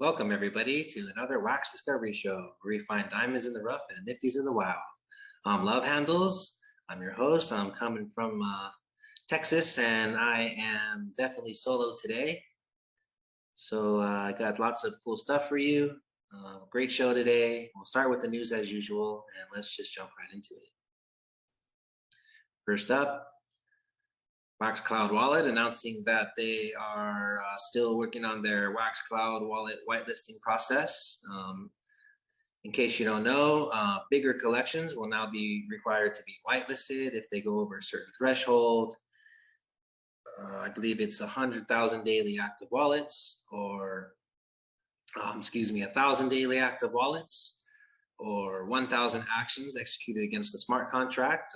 Welcome everybody to another Wax Discovery Show, where we find diamonds in the rough and nifties in the wild. I'm Love Handles. I'm your host. I'm coming from Texas, and I am definitely solo today. So I got lots of cool stuff for you. Great show today. We'll start with the news as usual, and let's just jump right into it. First up, Wax Cloud Wallet announcing that they are still working on their Wax Cloud Wallet whitelisting process. In case you don't know, bigger collections will now be required to be whitelisted if they go over a certain threshold. I believe it's 100,000 daily active wallets, or 1,000 daily active wallets, or 1,000 actions executed against the smart contract.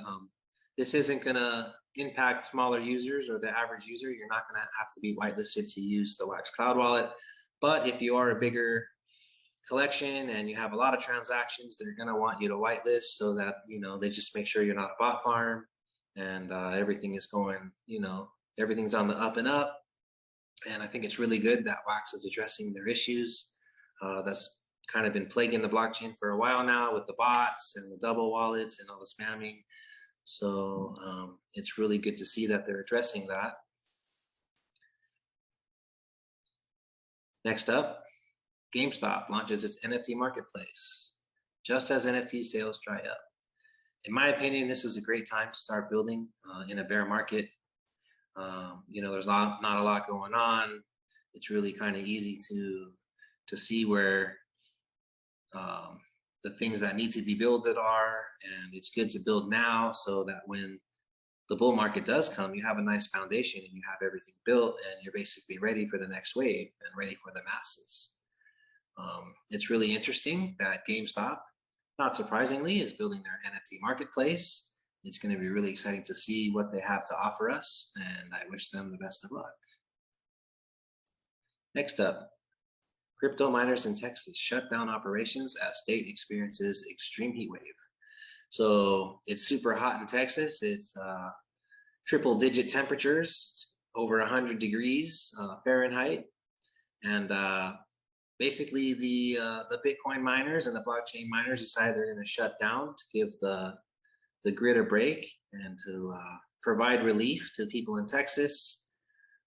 This isn't gonna impact smaller users or the average user. You're not gonna have to be whitelisted to use the Wax Cloud Wallet. But if you are a bigger collection and you have a lot of transactions, they're gonna want you to whitelist so that, they just make sure you're not a bot farm and everything is going, everything's on the up and up. And I think it's really good that Wax is addressing their issues. That's kind of been plaguing the blockchain for a while now with the bots and the double wallets and all the spamming. So it's really good to see that they're addressing that. Next up, Gamestop launches its NFT marketplace just as NFT sales dry up. In my opinion, this is a great time to start building in a bear market. There's not a lot going on. It's really kind of easy to see where the things that need to be built are, and it's good to build now so that when the bull market does come, you have a nice foundation and you have everything built and you're basically ready for the next wave and ready for the masses. It's really interesting that GameStop, not surprisingly, is building their NFT marketplace. It's going to be really exciting to see what they have to offer us, and I wish them the best of luck. Next up, crypto miners in Texas shut down operations as state experiences extreme heat wave. So it's super hot in Texas. It's triple-digit temperatures, over 100 degrees Fahrenheit, and basically the Bitcoin miners and the blockchain miners decided they're going to shut down to give the grid a break and to provide relief to people in Texas.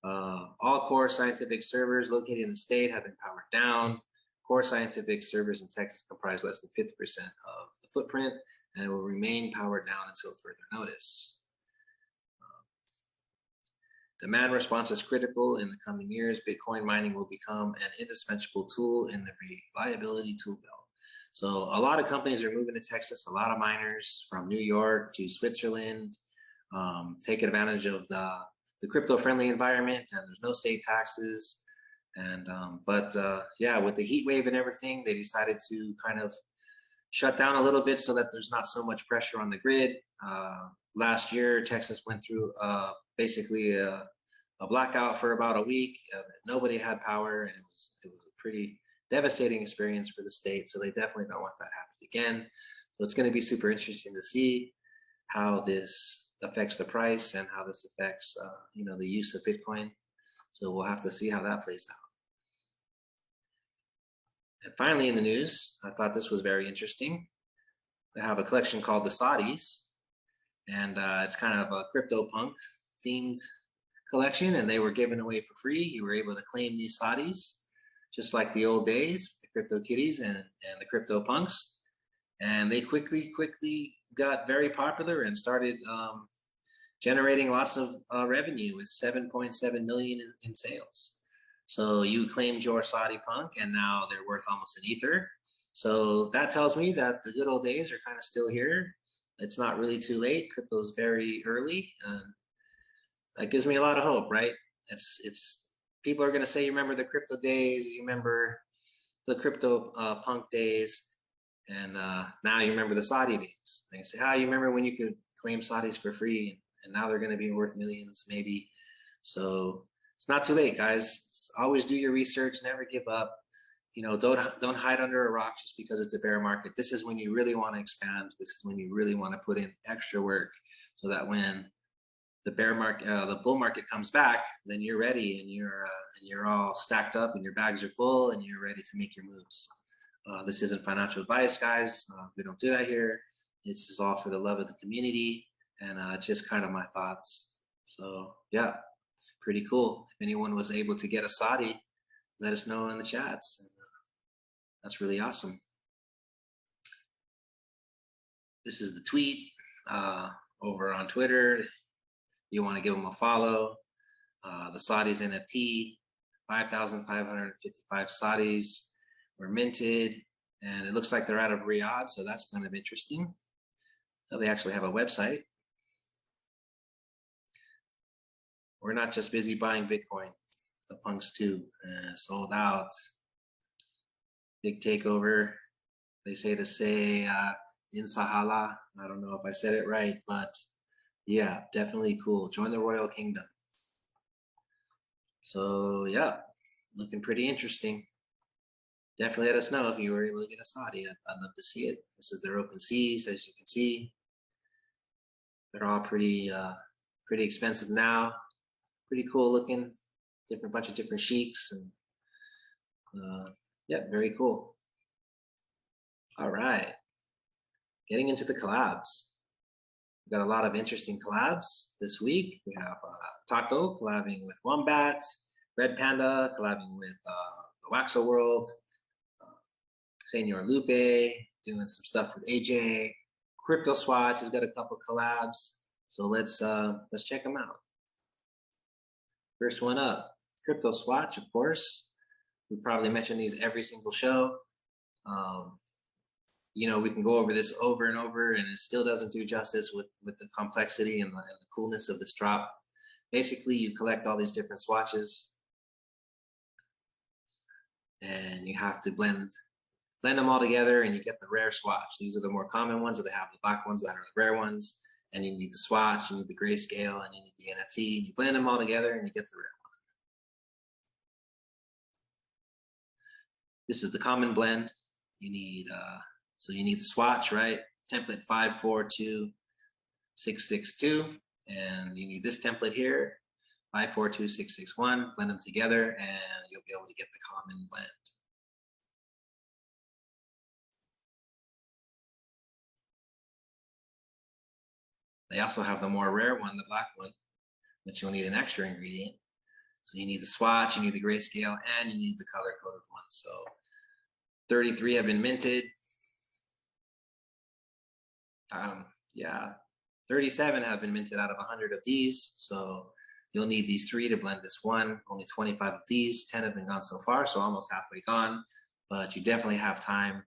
All core scientific servers located in the state have been powered down. Core scientific servers in Texas comprise less than 50% of the footprint and will remain powered down until further notice. Demand response is critical. In the coming years, Bitcoin mining will become an indispensable tool in the reliability tool belt. So a lot of companies are moving to Texas, a lot of miners from New York to Switzerland, taking advantage of the crypto-friendly environment, and there's no state taxes. And yeah, with the heat wave and everything, they decided to kind of shut down a little bit so that there's not so much pressure on the grid. Last year, Texas went through basically a blackout for about a week. Nobody had power, and it was a pretty devastating experience for the state. So they definitely don't want that happening again. So it's going to be super interesting to see how this affects the price and how this affects the use of Bitcoin. So we'll have to see how that plays out. And finally in the news, I thought this was very interesting. They have a collection called the Saudis, and it's kind of a CryptoPunk themed collection, and they were given away for free. You were able to claim these Saudis just like the old days, the Crypto Kitties and the CryptoPunks. And they quickly got very popular and started generating lots of revenue with 7.7 million in sales. So you claimed your Saudi punk, and now they're worth almost an ether. So that tells me that the good old days are kind of still here. It's not really too late. Crypto's very early. That gives me a lot of hope, right? It's people are going to say, you remember the crypto days, you remember the crypto punk days, and now you remember the Saudi days. They say, you remember when you could claim Saudis for free, and now they're going to be worth millions maybe. So it's not too late, guys. Always do your research, never give up. Don't hide under a rock just because it's a bear market. This is when you really want to expand. This is when you really want to put in extra work so that when the bear market, the bull market comes back, then you're ready and you're all stacked up and your bags are full and you're ready to make your moves. This isn't financial advice, guys. We don't do that here. This is all for the love of the community and just kind of my thoughts. So yeah, pretty cool. If anyone was able to get a Saudi, let us know in the chats. And, that's really awesome. This is the tweet over on Twitter. You want to give them a follow. The Saudis NFT, 5,555 Saudis were minted, and it looks like they're out of Riyadh, so that's kind of interesting. So they actually have a website. We're not just busy buying Bitcoin. The punks too, sold out. Big takeover. They say to say in Sahala. I don't know if I said it right, but yeah, definitely cool. Join the Royal Kingdom. So yeah, looking pretty interesting. Definitely let us know if you were able to get a Saudi. I'd love to see it. This is their open seas, as you can see. They're all pretty expensive now. Pretty cool looking. Bunch of different sheiks, and yeah, very cool. All right, getting into the collabs. We've got a lot of interesting collabs this week. We have Taco collabing with Wombat, Red Panda collabing with the Waxo World, Senor Lupe doing some stuff with AJ. Crypto Swatch has got a couple collabs, so let's check them out. First one up, Crypto Swatch, of course. We probably mention these every single show. You know, we can go over this over and over, and it still doesn't do justice with the complexity and the coolness of this drop. Basically, you collect all these different swatches, and you have to blend them all together, and you get the rare swatch. These are the more common ones, or they have the black ones that are the rare ones, and you need the swatch, you need the grayscale, and you need the NFT, and you blend them all together, and you get the rare one. This is the common blend. You need so you need the swatch, right? Template 542662, and you need this template here, 542661. Blend them together, and you'll be able to get the common blend. They also have the more rare one, the black one, which you'll need an extra ingredient. So you need the swatch, you need the grayscale, and you need the color-coded one. So 33 have been minted. Yeah, 37 have been minted out of 100 of these. So you'll need these 3 to blend this one. Only 25 of these, 10 have been gone so far, so almost halfway gone. But you definitely have time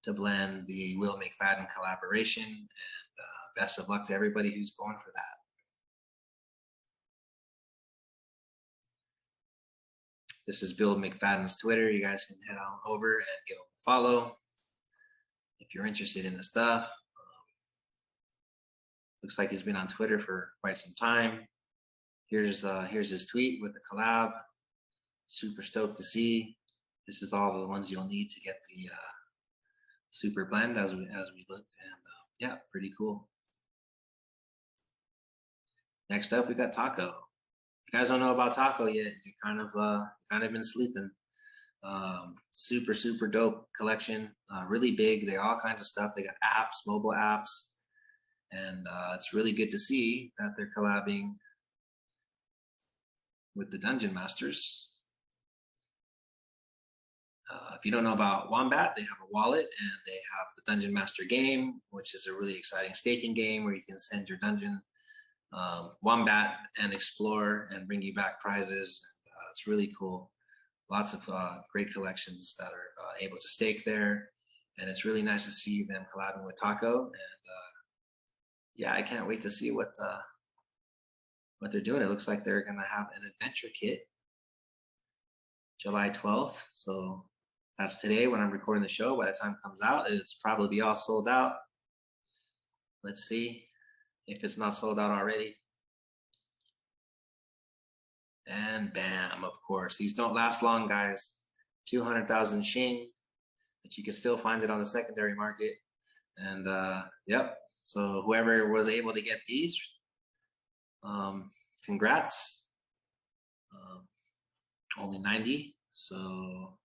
to blend the Will Mcfadden collaboration. And best of luck to everybody who's going for that. This is Bill Mcfadden's Twitter. You guys can head on over and give him a follow if you're interested in the stuff. Looks like he's been on Twitter for quite some time. Here's his tweet with the collab. Super stoked to see. This is all the ones you'll need to get the super blend as we looked, and yeah, pretty cool. Next up, we got Taco. If you guys don't know about Taco yet, you kind of been sleeping. Super dope collection. Really big. They all kinds of stuff. They got apps, mobile apps, and it's really good to see that they're collabing with the Dungeon Masters. If you don't know about Wombat, they have a wallet, and they have the Dungeon Master game, which is a really exciting staking game where you can send your dungeon Wombat and explore and bring you back prizes. It's really cool. Lots of great collections that are able to stake there, and it's really nice to see them collabing with Taco. And yeah, I can't wait to see what they're doing. It looks like they're gonna have an adventure kit July 12th. So that's today when I'm recording the show. By the time it comes out, it's probably be all sold out. Let's see if it's not sold out already. And bam, of course. These don't last long, guys. 200,000 Shing, but you can still find it on the secondary market. And yep, so whoever was able to get these, Congrats. Only 90, so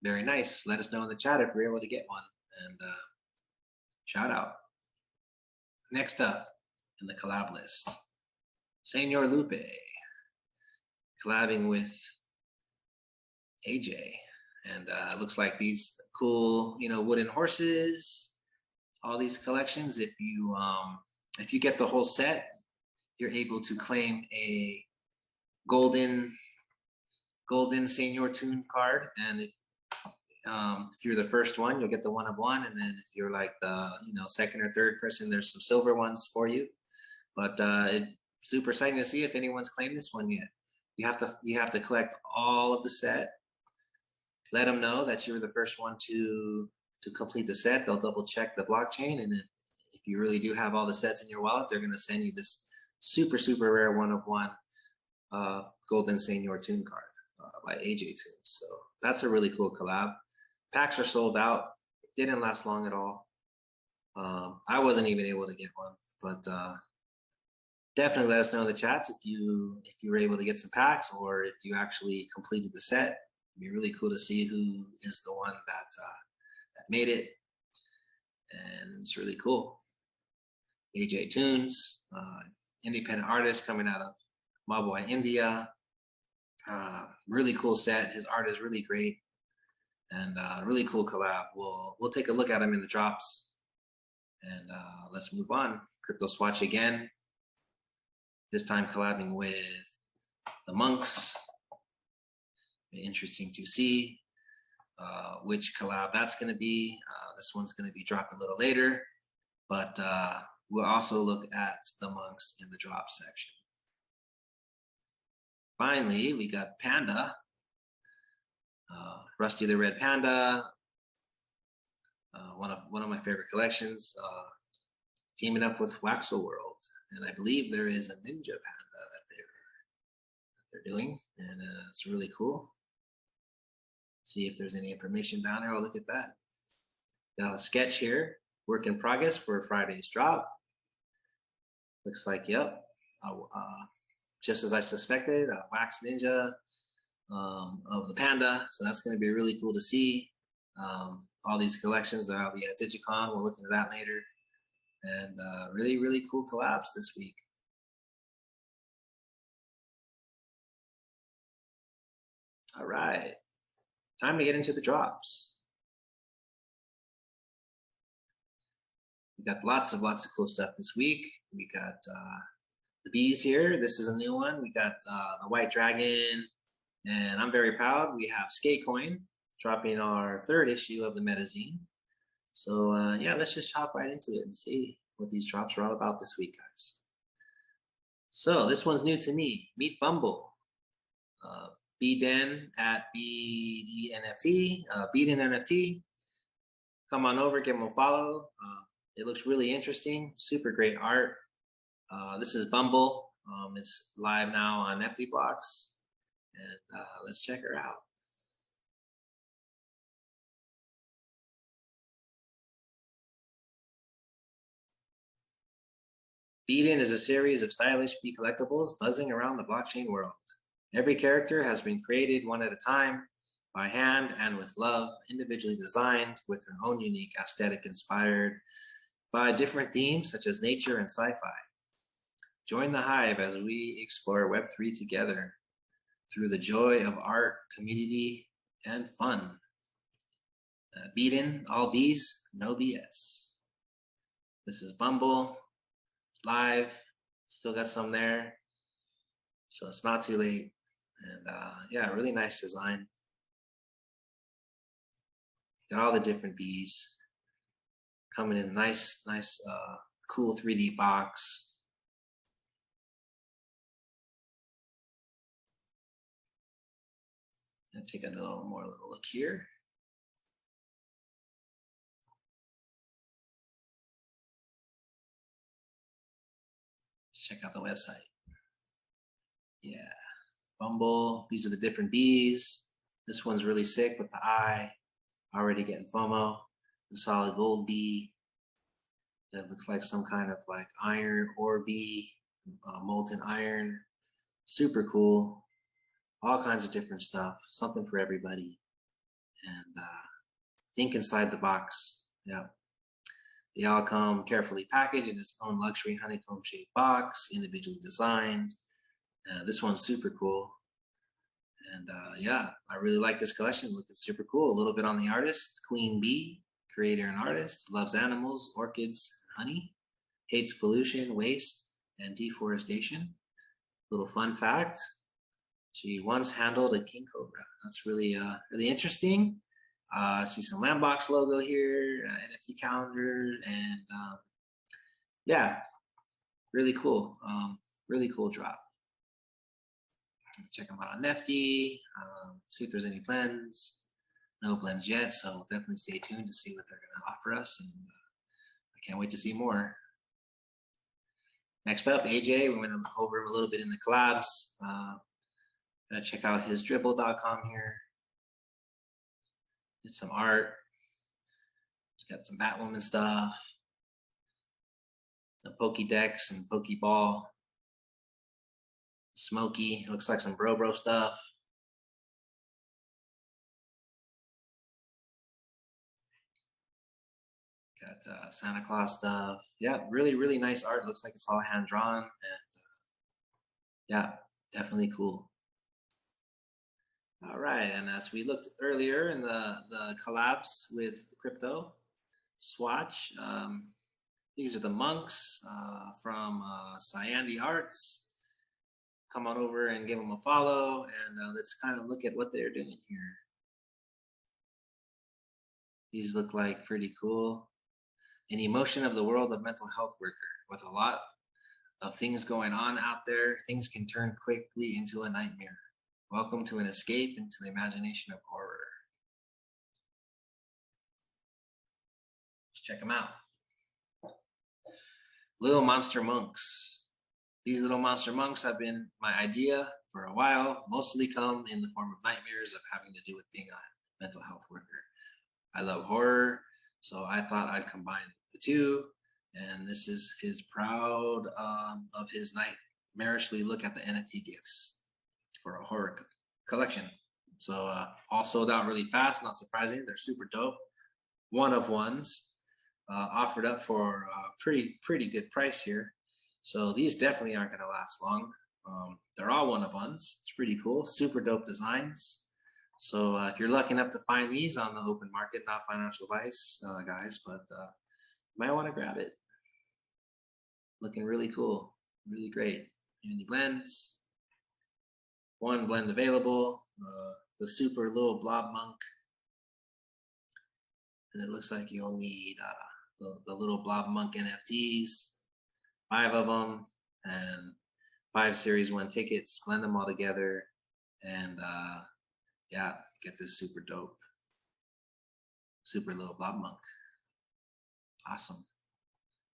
very nice. Let us know in the chat if you're able to get one, and shout out. Next up in the collab list, Senor Lupe collabing with AJ, and it looks like these cool, wooden horses, all these collections. If you get the whole set, you're able to claim a golden Senor Tune card, and if you're the first one, you'll get the 1 of 1, and then if you're like the second or third person, there's some silver ones for you. But it's super exciting to see if anyone's claimed this one yet. You have to collect all of the set. Let them know that you were the first one to complete the set. They'll double check the blockchain, and if you really do have all the sets in your wallet, they're going to send you this super rare 1 of 1 golden Senor Tune card by AJ Tunes. So that's a really cool collab. Packs are sold out. Didn't last long at all. I wasn't even able to get one, but definitely let us know in the chats if you were able to get some packs, or if you actually completed the set. It'd be really cool to see who is the one that made it, and it's really cool. AJ Tunes, independent artist coming out of Mumbai, India. Really cool set. His art is really great, and really cool collab. We'll take a look at him in the drops, and let's move on. Crypto Swatch again. This time collabing with the Monks. Interesting to see which collab that's going to be. This one's going to be dropped a little later, but we'll also look at the Monks in the drop section. Finally, we got Panda, Rusty the Red Panda, one of my favorite collections, teaming up with Waxel World, and I believe there is a Ninja Panda that they're doing, and it's really cool. Let's see if there's any information down there. Oh, look at that. Got a sketch here, work in progress for Friday's drop. Looks like, yep. Just as I suspected, Wax Ninja of the Panda. So that's going to be really cool to see. All these collections that I'll be at Dygycon. We'll look into that later. And really cool collabs this week. All right, time to get into the drops. We got lots of cool stuff this week. We got the bees here. This is a new one. We got the White Dragon, and I'm very proud. We have Sk8coin dropping our 3rd issue of the Metazine. So yeah, let's just hop right into it and see what these drops are all about this week, guys. So this one's new to me. Meet Bumble. BeeDen at BeeDen Nft. BeeDen Nft. Come on over, give them a follow. It looks really interesting. Super great art. This is Bumble. It's live now on Nfty Blocks, and let's check her out. BeeDen is a series of stylish Bee collectibles buzzing around the blockchain world. Every character has been created one at a time, by hand and with love, individually designed with their own unique aesthetic inspired by different themes such as nature and sci-fi. Join the hive as we explore Web3 together through the joy of art, community, and fun. BeeDen, all bees, no BS. This is Bumble, live, still got some there, so it's not too late. And yeah, really nice design. Got all the different bees coming in a nice, cool 3D box. And take a little look here. Let's check out the website. Yeah, Bumble. These are the different bees. This one's really sick with the eye. Already getting FOMO. The solid gold bee. It looks like some kind of like iron Orby, molten iron. Super cool. All kinds of different stuff. Something for everybody. And think inside the box. Yeah. They all come carefully packaged in its own luxury honeycomb shaped box, individually designed. This one's super cool. And yeah, I really like this collection. Looking super cool. A little bit on the artist, Queen Bee, creator and artist, loves animals, orchids, and honey, hates pollution, waste, and deforestation. Little fun fact, she once handled a king cobra. That's really really interesting. See some Lambbox logo here, NFT calendar, and yeah, really cool. Really cool drop. Check them out on Nfty. See if there's any blends. No blends yet, so definitely stay tuned to see what they're going to offer us, and I can't wait to see more. Next up, AJ. We went over him a little bit in the collabs. Gonna check out his dribble.com here. Did some art. He's got some Batwoman stuff. The Pokédex and Pokeball. Smoky. Looks like some bro stuff. Got Santa Claus stuff. Yeah, really, really nice art. Looks like it's all hand drawn, and yeah, definitely cool. All right, and as we looked earlier in the collabs with crypto swatch, these are the monks from Cyandi Arts. Come on over and give them a follow, and let's kind of look at what they're doing here. These look like pretty cool. An emotion of the world of mental health worker. With a lot of things going on out there, things can turn quickly into a nightmare. Welcome to an escape into the imagination of horror. Let's check them out. Little monster monks. These little monster monks have been my idea for a while, mostly come in the form of nightmares of having to do with being a mental health worker. I love horror, so I thought I'd combine the two, and this is his proud of his nightmarishly look at the NFT gifts for a horror collection. So all sold out really fast, not surprising. They're super dope. One of ones offered up for a pretty good price here. So these definitely aren't gonna last long. They're all one of ones. It's pretty cool, super dope designs. So if you're lucky enough to find these on the open market, not financial advice, guys, but you might want to grab it. Looking really cool, really great. Any blends? One blend available, the super little blob monk. And it looks like you'll need the little blob monk NFTs, 5 of them, and 5 series 1 tickets, blend them all together, and yeah, get this super dope, super little blob monk. Awesome,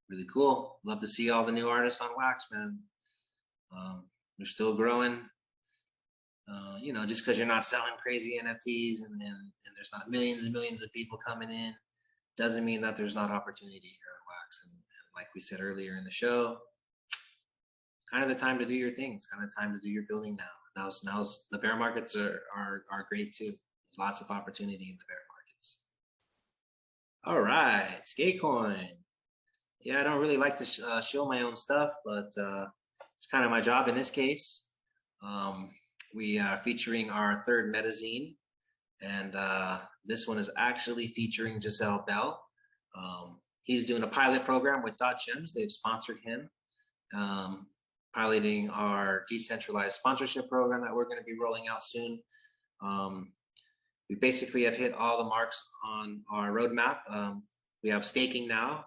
really cool. Love to see all the new artists on Wax, man. They're still growing. You know, just because you're not selling crazy NFTs and there's not millions and millions of people coming in, doesn't mean that there's not opportunity here at Wax. And like we said earlier in the show, it's kind of the time to do your thing. It's kind of time to do your building now. Now's the bear markets are great too. There's lots of opportunity in the bear markets. All right, Skatecoin. Yeah, I don't really like to show my own stuff, but it's kind of my job in this case. We are featuring our 3rd Metazine, and this one is actually featuring Giselle Bell. He's doing a pilot program with .gems. They've sponsored him. Piloting our decentralized sponsorship program that we're going to be rolling out soon. We basically have hit all the marks on our roadmap. We have staking now,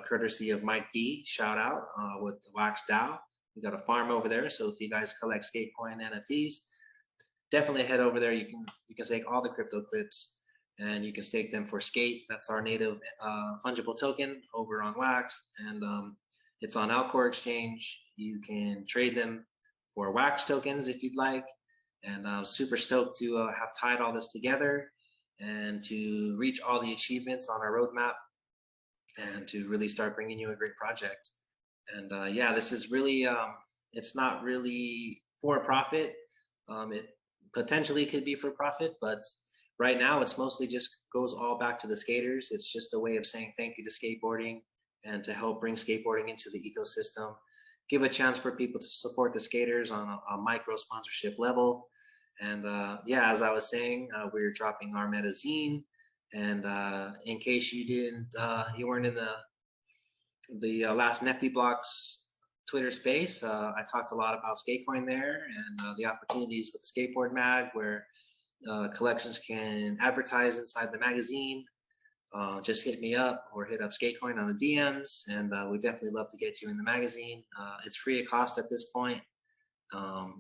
courtesy of Mike D. Shout out with the Wax DAO. We got a farm over there, so if you guys collect Sk8coin NFTs, definitely head over there. You can take all the crypto clips and you can stake them for Skate. That's our native fungible token over on Wax, and it's on Alcor Exchange. You can trade them for Wax tokens if you'd like. And I'm super stoked to have tied all this together and to reach all the achievements on our roadmap. and to really start bringing you a great project. And yeah, this is really, it's not really for profit. It potentially could be for profit, but right now it's mostly just goes all back to the skaters. It's just a way of saying thank you to skateboarding and to help bring skateboarding into the ecosystem. Give a chance for people to support the skaters on a micro sponsorship level. And yeah, as I was saying, we're dropping our Metazine. And in case you didn't, you weren't in the last Nifty Blocks Twitter space, I talked a lot about Sk8coin there and the opportunities with the skateboard mag, where collections can advertise inside the magazine. Just hit me up or hit up Sk8coin on the DMs, and we definitely love to get you in the magazine. It's free of cost at this point.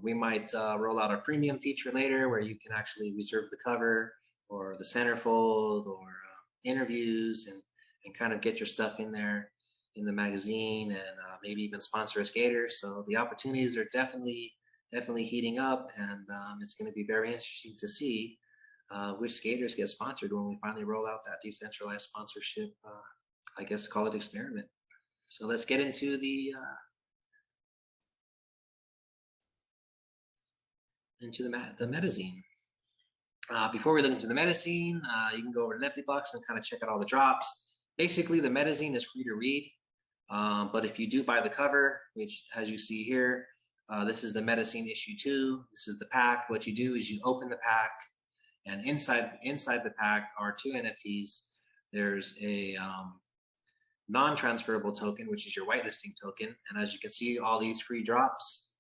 We might roll out a premium feature later where you can actually reserve the cover or the centerfold or interviews and kind of get your stuff in there in the magazine, and maybe even sponsor a skater. So the opportunities are definitely heating up, and it's going to be very interesting to see which skaters get sponsored when we finally roll out that decentralized sponsorship, I guess call it experiment. So let's get into the Metazine. Before we look into the Metazine, you can go over to Nifty Blocks and kind of check out all the drops. Basically, the Metazine is free to read, but if you do buy the cover, which as you see here, this is the Metazine issue 2. This is the pack. What you do is you open the pack, and inside the pack are 2 NFTs. There's a non-transferable token, which is your whitelisting token, and as you can see, all these free drops.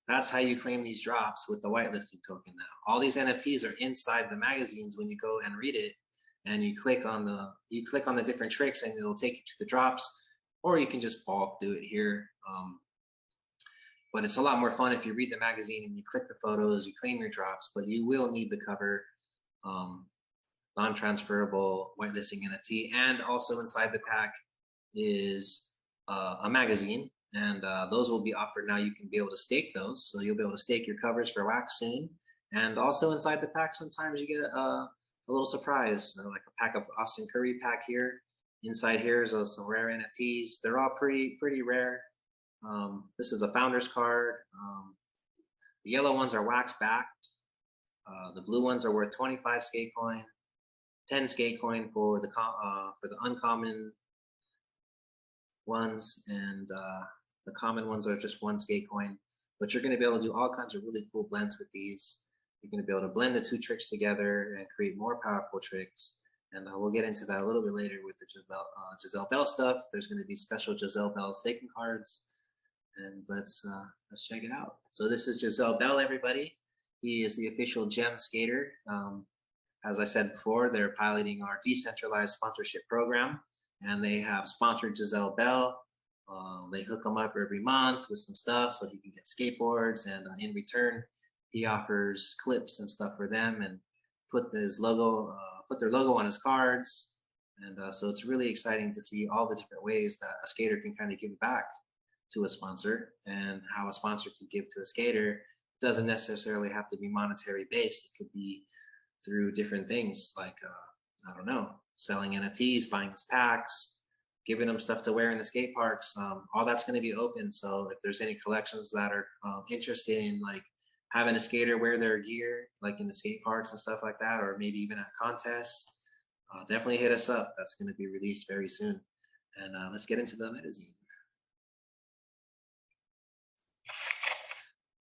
That's how you claim these drops with the whitelisting token now. All these NFTs are inside the magazines when you go and read it, and you click on the different tricks and it'll take you to the drops, or you can just bulk do it here. But it's a lot more fun if you read the magazine and you click the photos, you claim your drops, but you will need the cover, non-transferable whitelisting NFT. And also inside the pack is a magazine, and those will be offered now. You can be able to stake those, so you'll be able to stake your covers for wax soon. And also inside the pack, sometimes you get a little surprise, like a pack of Austin Curry pack here. Inside here is some rare NFTs. They're all pretty rare. This is a founder's card. The yellow ones are wax backed. The blue ones are worth 25 Sk8coin, 10 Sk8coin for the uncommon ones, and the common ones are just 1 Sk8coin. But you're going to be able to do all kinds of really cool blends with these. You're going to be able to blend the 2 tricks together and create more powerful tricks. And we'll get into that a little bit later with the Giselle Bell stuff. There's going to be special Giselle Bell staking cards, and let's check it out. So this is Giselle Bell, everybody. He is the official gem skater. As I said before, they're piloting our decentralized sponsorship program, and they have sponsored Giselle Bell. They hook him up every month with some stuff so he can get skateboards, and in return, he offers clips and stuff for them, and put their logo on his cards. And so it's really exciting to see all the different ways that a skater can kind of give back to a sponsor, and how a sponsor can give to a skater. It doesn't necessarily have to be monetary based. It could be through different things like, I don't know, selling NFTs, buying his packs, giving them stuff to wear in the skate parks. All that's going to be open. So if there's any collections that are interested in like having a skater wear their gear, like in the skate parks and stuff like that, or maybe even at contests, definitely hit us up. That's going to be released very soon. And let's get into the Metazine.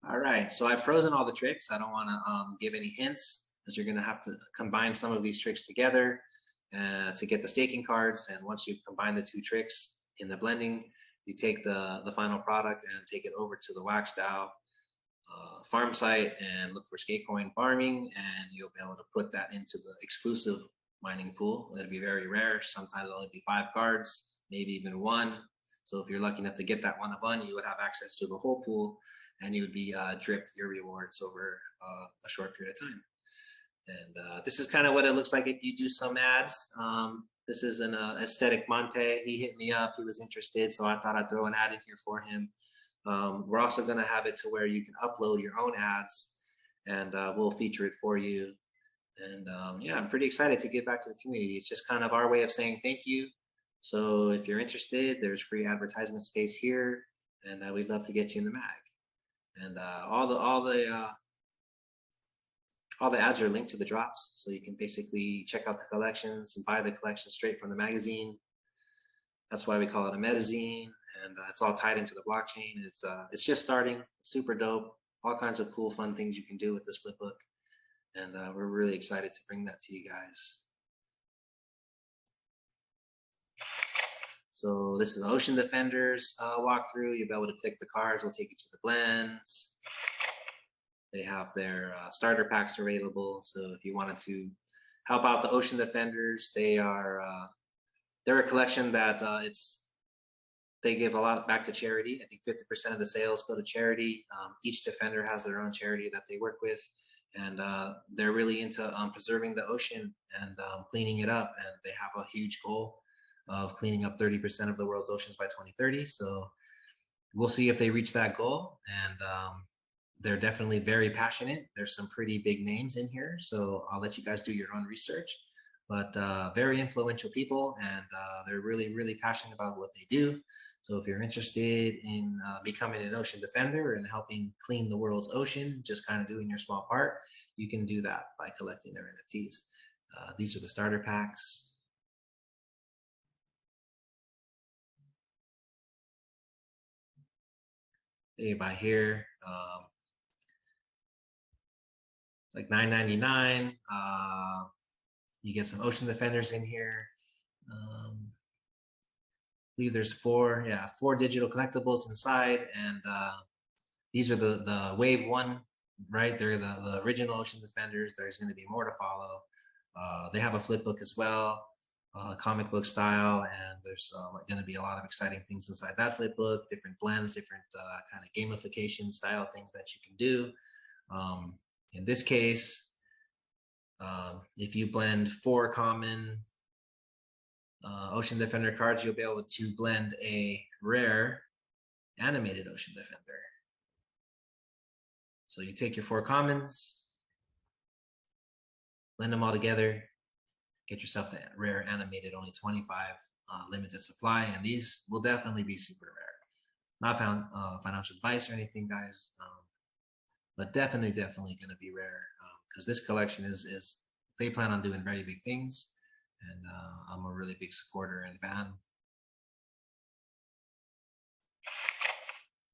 All right, so I've frozen all the tricks. I don't want to give any hints, because you're going to have to combine some of these tricks together to get the staking cards. And once you've combined the 2 tricks in the blending, you take the final product and take it over to the WaxDAO farm site and look for Sk8coin farming, and you'll be able to put that into the exclusive mining pool. It'll be very rare. Sometimes it'll only be 5 cards, maybe even 1. So if you're lucky enough to get that 1 of 1, you would have access to the whole pool, and you would be dripped your rewards over a short period of time. And this is kind of what it looks like if you do some ads. This is an Aesthetic Monte. He hit me up. He was interested, so I thought I'd throw an ad in here for him. We're also going to have it to where you can upload your own ads, and we'll feature it for you. And yeah, I'm pretty excited to get back to the community. It's just kind of our way of saying thank you. So if you're interested, there's free advertisement space here, and we'd love to get you in the mag. And all the ads are linked to the drops, so you can basically check out the collections and buy the collection straight from the magazine. That's why we call it a Metazine, and it's all tied into the blockchain. It's just starting, super dope. All kinds of cool, fun things you can do with this flip book, and we're really excited to bring that to you guys. So this is the Ocean Defenders walkthrough. You'll be able to click the cards. We'll take you to the blends. They have their starter packs available. So if you wanted to help out the Ocean Defenders, they're a collection that they give a lot back to charity. I think 50% of the sales go to charity. Each defender has their own charity that they work with, and they're really into preserving the ocean and cleaning it up. And they have a huge goal of cleaning up 30% of the world's oceans by 2030. So we'll see if they reach that goal. And they're definitely very passionate. There's some pretty big names in here, so I'll let you guys do your own research. But very influential people, and they're really, really passionate about what they do. So if you're interested in becoming an ocean defender and helping clean the world's ocean, just kind of doing your small part, you can do that by collecting their NFTs. These are the starter packs. You buy here. It's like $9.99. You get some ocean defenders in here. I believe there's four digital collectibles inside, and these are the wave one, right? They're the original ocean defenders. There's going to be more to follow. They have a flip book as well, comic book style, and there's going to be a lot of exciting things inside that flip book, different blends, different kind of gamification style things that you can do. In this case, if you blend 4 common Ocean Defender cards, you'll be able to blend a rare animated Ocean Defender. So you take your 4 commons, blend them all together, get yourself the rare animated, only 25 limited supply, and these will definitely be super rare. Not financial advice or anything, guys, but definitely going to be rare, because this collection is they plan on doing very big things, and I'm a really big supporter and fan.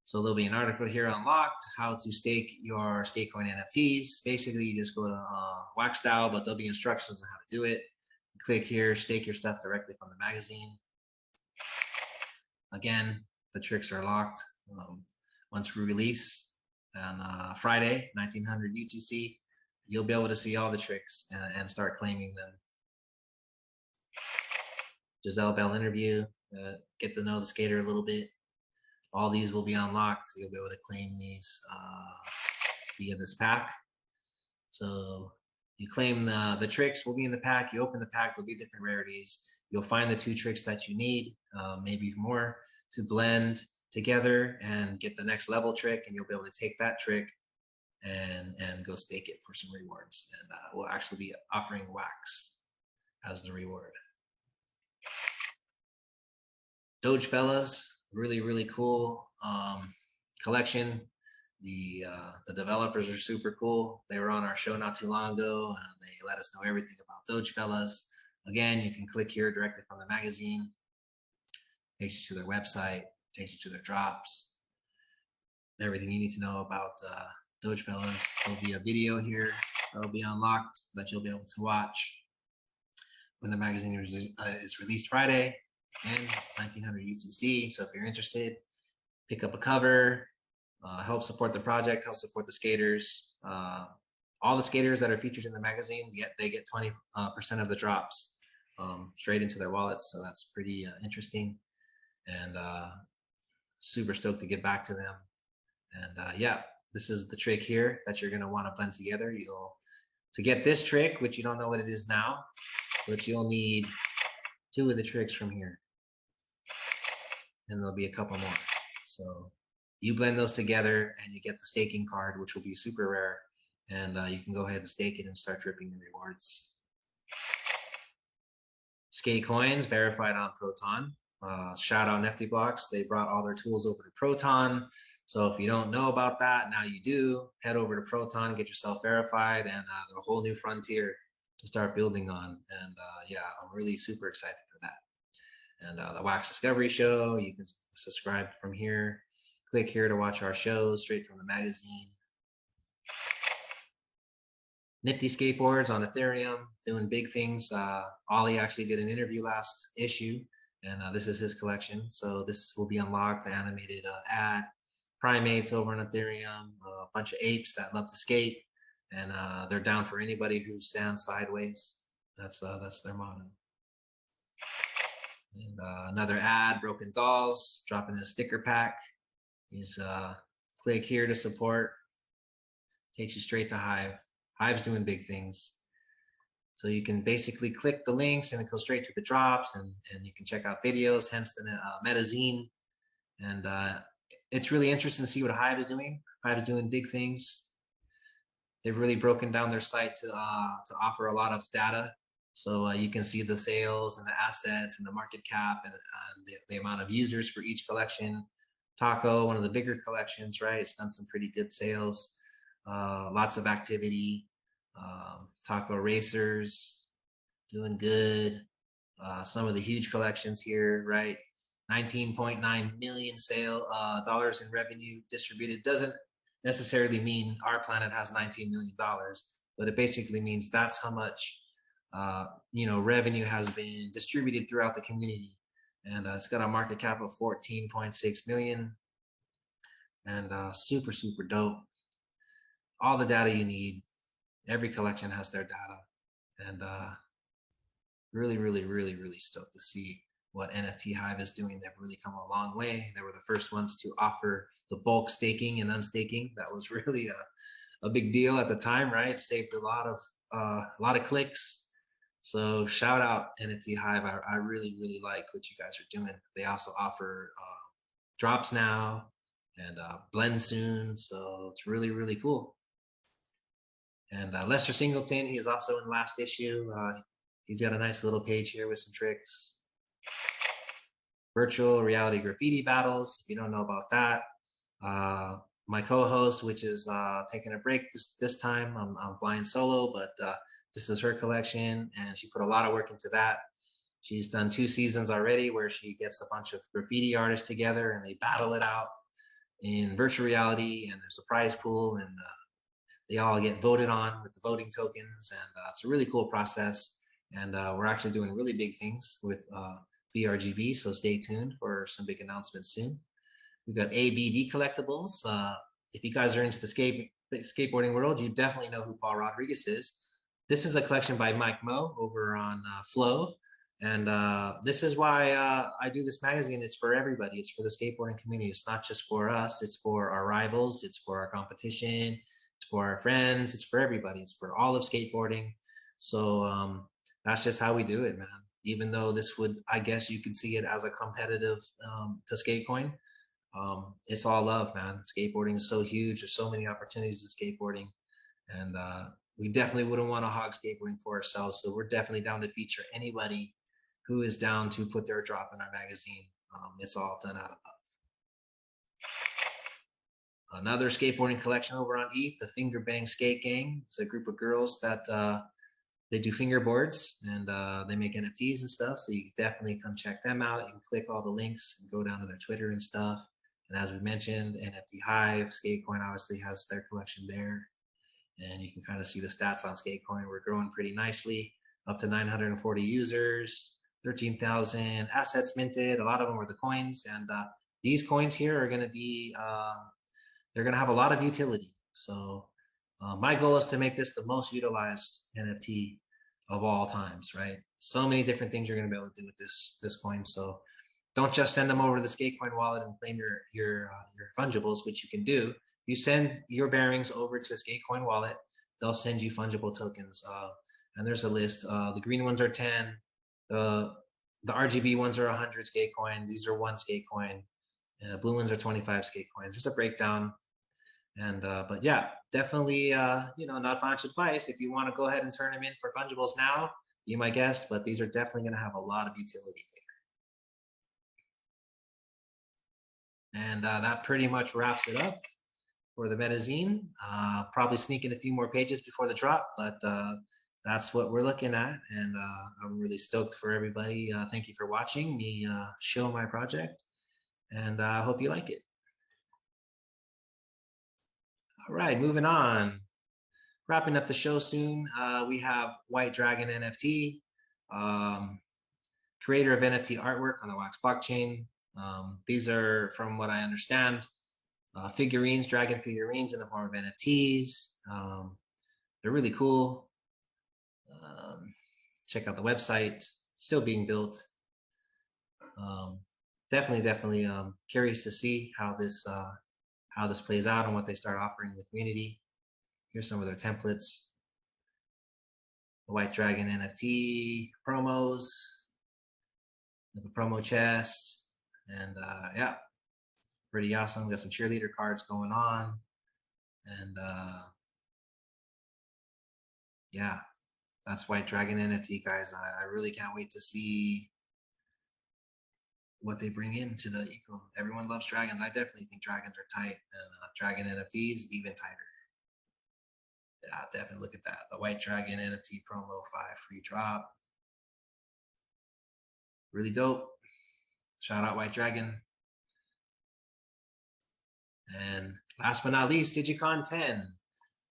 So there'll be an article here on Locked, how to stake your Sk8coin NFTs. Basically, you just go to Wax Style, but there'll be instructions on how to do it. Click here, stake your stuff directly from the magazine. Again, the tricks are locked. Once we release on Friday, 1900 UTC, you'll be able to see all the tricks and start claiming them. Giselle Bell interview, get to know the skater a little bit. All these will be unlocked. You'll be able to claim these via this pack. So you claim the tricks will be in the pack. You open the pack, there'll be different rarities. You'll find the 2 tricks that you need, maybe more, to blend together and get the next level trick, and you'll be able to take that trick and go stake it for some rewards. And we'll actually be offering wax as the reward. Doge Fellas, really, really cool collection. The developers are super cool. They were on our show not too long ago. They let us know everything about Doge Fellas. Again, you can click here directly from the magazine. Takes you to their website, takes you to their drops, everything you need to know about Doge Fellas. There'll be a video here that'll be unlocked that you'll be able to watch when the magazine is released Friday in 1900 UTC. So if you're interested, pick up a cover, help support the project, help support the skaters. All the skaters that are featured in the magazine, they get 20% of the drops straight into their wallets. So that's pretty interesting, and super stoked to get back to them. And yeah, this is the trick here that you're going to want to blend together. To get this trick, which you don't know what it is now, but you'll need 2 of the tricks from here, and there'll be a couple more. So you blend those together and you get the staking card, which will be super rare, and you can go ahead and stake it and start dripping the rewards. Sk8coins verified on Proton. Shout out Nifty Blocks. They brought all their tools over to Proton. So if you don't know about that, now you do. Head over to Proton, get yourself verified, and a whole new frontier to start building on. And yeah, I'm really super excited for that. And the Wax Discovery Show, you can subscribe from here. Click here to watch our shows straight from the magazine. Nifty skateboards on Ethereum, doing big things. Ollie actually did an interview last issue, and this is his collection. So this will be unlocked, animated ad, primates over on Ethereum, a bunch of apes that love to skate, and they're down for anybody who stands sideways. That's their motto. And another ad, Broken Dolls, dropping a sticker pack. Use click here to support. Takes you straight to Hive. Hive's doing big things. So you can basically click the links and it goes straight to the drops, and you can check out videos, hence the Metazine. And it's really interesting to see what Hive is doing. Hive is doing big things. They've really broken down their site to offer a lot of data. So you can see the sales and the assets and the market cap and the amount of users for each collection. Taco, one of the bigger collections, right? It's done some pretty good sales. Lots of activity. Taco Racers doing good. Some of the huge collections here, right? 19.9 million dollars in revenue distributed. Doesn't necessarily mean our planet has $19 million, but it basically means that's how much revenue has been distributed throughout the community. And it's got a market cap of 14.6 million, and super dope. All the data you need. Every collection has their data, and really stoked to see what NFT Hive is doing. They've really come a long way. They were the first ones to offer the bulk staking and unstaking. That was really a big deal at the time, right? It saved a lot of clicks. So shout out NFT Hive. I really like what you guys are doing. They also offer drops now and blend soon, so it's really cool. And Lester Singleton, he's also in last issue. He's got a nice little page here with some tricks. Virtual reality graffiti battles, if you don't know about that. My co-host, which is taking a break this time. I'm flying solo, but this is her collection, and she put a lot of work into that. She's done 2 seasons already where she gets a bunch of graffiti artists together and they battle it out in virtual reality, and there's a prize pool, and they all get voted on with the voting tokens, and it's a really cool process. And we're actually doing really big things with BRGB, so stay tuned for some big announcements soon. We've got Abd Collectibles. If you guys are into the skateboarding world, you definitely know who Paul Rodriguez is. This is a collection by Mike Mo over on Flow. And this is why I do this magazine. It's for everybody. It's for the skateboarding community. It's not just for us. It's for our rivals. It's for our competition. It's for our friends. It's for everybody. It's for all of skateboarding. So that's just how we do it, man. Even though this would, I guess you could see it as a competitive to Skatecoin. It's all love, man. Skateboarding is so huge. There's so many opportunities in skateboarding. And we definitely wouldn't want to hog skateboarding for ourselves. So we're definitely down to feature anybody who is down to put their drop in our magazine. It's all done out of love. Another skateboarding collection over on ETH, the Finger Bang Skate Gang. It's a group of girls that they do fingerboards, and they make NFTs and stuff. So you can definitely come check them out. You can click all the links and go down to their Twitter and stuff. And as we mentioned, NFT Hive, Skatecoin obviously has their collection there. And you can kind of see the stats on Skatecoin. We're growing pretty nicely, up to 940 users, 13,000 assets minted. A lot of them are the coins. And these coins here are going to be, they're going to have a lot of utility. So my goal is to make this the most utilized NFT of all times, right? So many different things you're going to be able to do with this coin. So don't just send them over to the Skatecoin wallet and claim your fungibles, which you can do. You send your bearings over to a Skatecoin wallet, they'll send you fungible tokens. And there's a list. The green ones are 10. The RGB ones are 100 Skatecoin. These are 1 Skatecoin. Blue ones are 25 Skatecoin. There's a breakdown. And but yeah, definitely not financial advice. If you want to go ahead and turn them in for fungibles now, be my guest, but these are definitely going to have a lot of utility later. And that pretty much wraps it up for the Metazine. Probably sneak in a few more pages before the drop, but that's what we're looking at. And I'm really stoked for everybody. Thank you for watching me show my project, and I hope you like it. All right, moving on. Wrapping up the show soon. We have White Dragon NFT, creator of NFT artwork on the Wax blockchain. These are, from what I understand, figurines, dragon figurines in the form of NFTs. They're really cool. Check out the website, still being built. Definitely curious to see how this plays out and what they start offering the community. Here's some of their templates. The White Dragon NFT promos with the promo chest, and yeah, pretty awesome. Got some cheerleader cards going on, and yeah, that's White Dragon NFT, guys. I really can't wait to see what they bring into the eco. Everyone loves dragons. I definitely think dragons are tight, and Dragon NFTs even tighter. Yeah, definitely look at that. The White Dragon NFT promo 5 free drop. Really dope. Shout out White Dragon. And last but not least, Dygycon 10.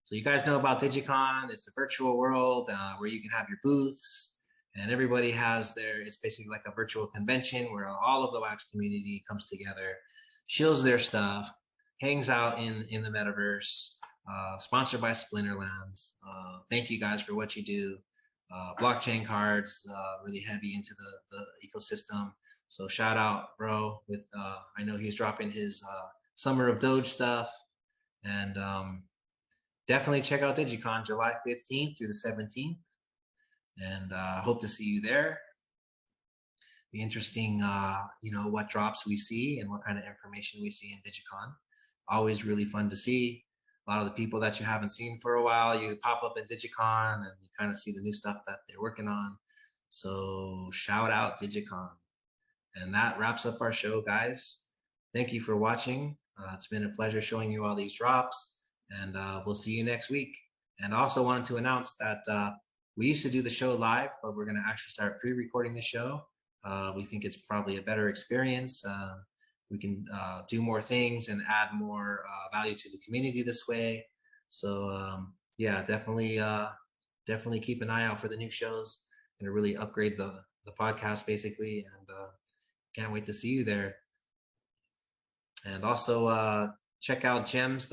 So you guys know about Dygycon. It's a virtual world where you can have your booths, and everybody has it's basically like a virtual convention where all of the Wax community comes together, shows their stuff, hangs out in the metaverse, sponsored by Splinterlands. Thank you guys for what you do. Blockchain cards, really heavy into the ecosystem. So shout out, bro. With I know he's dropping his Summer of Doge stuff, and definitely check out Dygycon July 15th through the 17th, and hope to see you there. Be interesting, what drops we see and what kind of information we see in Dygycon. Always really fun to see. A lot of the people that you haven't seen for a while, you pop up in Dygycon and you kind of see the new stuff that they're working on. So shout out Dygycon. And that wraps up our show, guys. Thank you for watching. It's been a pleasure showing you all these drops, and we'll see you next week. And I also wanted to announce that we used to do the show live, but we're going to actually start pre-recording the show. We think it's probably a better experience. We can do more things and add more value to the community this way. So yeah, definitely keep an eye out for the new shows. Going to really upgrade the podcast basically, and can't wait to see you there. And also check out gems._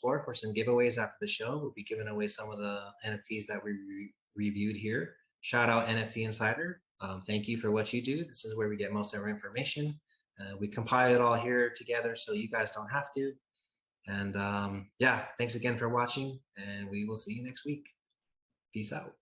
for some giveaways after the show. We'll be giving away some of the NFTs that we reviewed here. Shout out NFT Insider. Thank you for what you do. This is where we get most of our information. We compile it all here together so you guys don't have to. And yeah, thanks again for watching, and we will see you next week. Peace out.